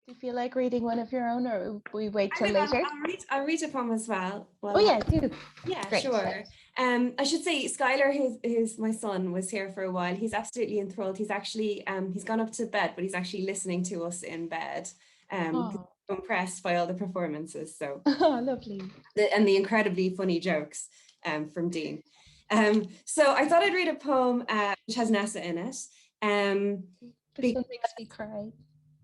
Do you feel like reading one of your own, or we wait till later? I'll read a poem as well. Oh yeah, do. Yeah, Great. sure. I should say Skylar, who's my son, was here for a while. He's absolutely enthralled. He's actually he's gone up to bed, but he's actually listening to us in bed. Oh, Impressed by all the performances. So oh lovely. and the incredibly funny jokes from Dean. So I thought I'd read a poem which has Nessa in it. This one makes me cry.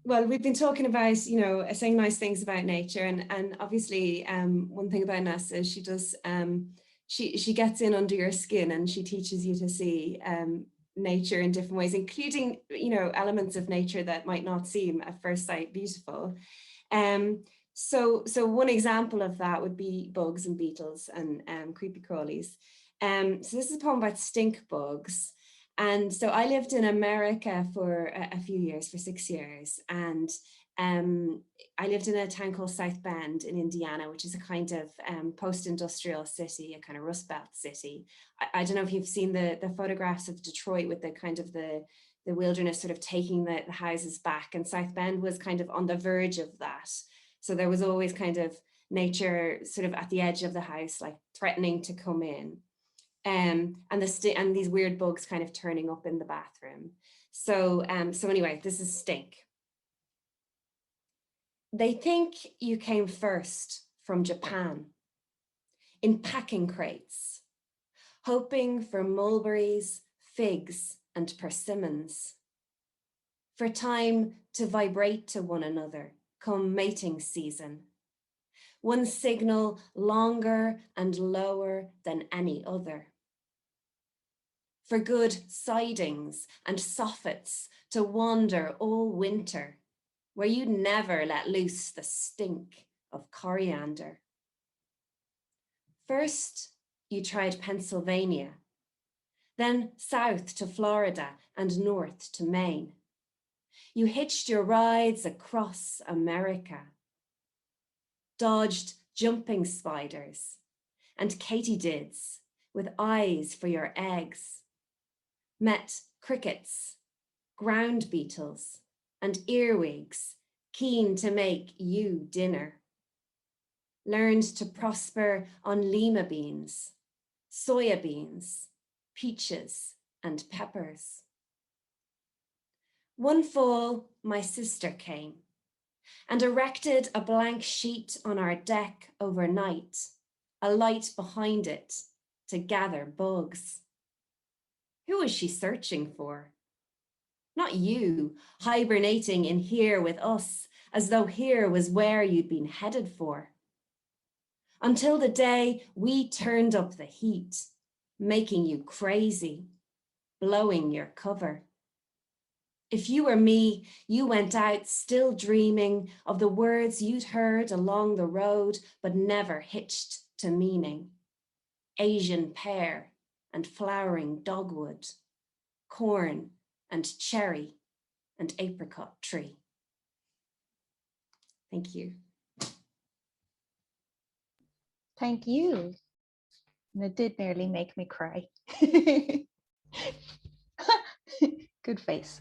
Well, we've been talking about, you know, saying nice things about nature, and obviously one thing about Nessa is she does she gets in under your skin and she teaches you to see nature in different ways, including, you know, elements of nature that might not seem at first sight beautiful. So one example of that would be bugs and beetles and creepy crawlies. So this is a poem about stink bugs. And so I lived in America for a few years, for 6 years. And I lived in a town called South Bend in Indiana, which is a kind of post-industrial city, a kind of Rust Belt city. I don't know if you've seen the photographs of Detroit with the kind of the wilderness sort of taking the houses back. And South Bend was kind of on the verge of that. So there was always kind of nature sort of at the edge of the house, like threatening to come in. And these weird bugs kind of turning up in the bathroom. So anyway, this is stink. They think you came first from Japan in packing crates, hoping for mulberries, figs, and persimmons, for time to vibrate to one another come mating season. One signal longer and lower than any other. For good sidings and soffits to wander all winter, where you never let loose the stink of coriander. First, you tried Pennsylvania, then south to Florida and north to Maine. You hitched your rides across America, dodged jumping spiders and katydids with eyes for your eggs, met crickets, ground beetles, and earwigs keen to make you dinner, learned to prosper on lima beans, soya beans, peaches, and peppers. One fall, my sister came and erected a blank sheet on our deck overnight, a light behind it to gather bugs. Who was she searching for? Not you, hibernating in here with us, as though here was where you'd been headed for. Until the day we turned up the heat, making you crazy, blowing your cover. If you were me, you went out still dreaming of the words you'd heard along the road, but never hitched to meaning. Asian pear and flowering dogwood, corn and cherry and apricot tree. Thank you. Thank you. And it did nearly make me cry. Good face.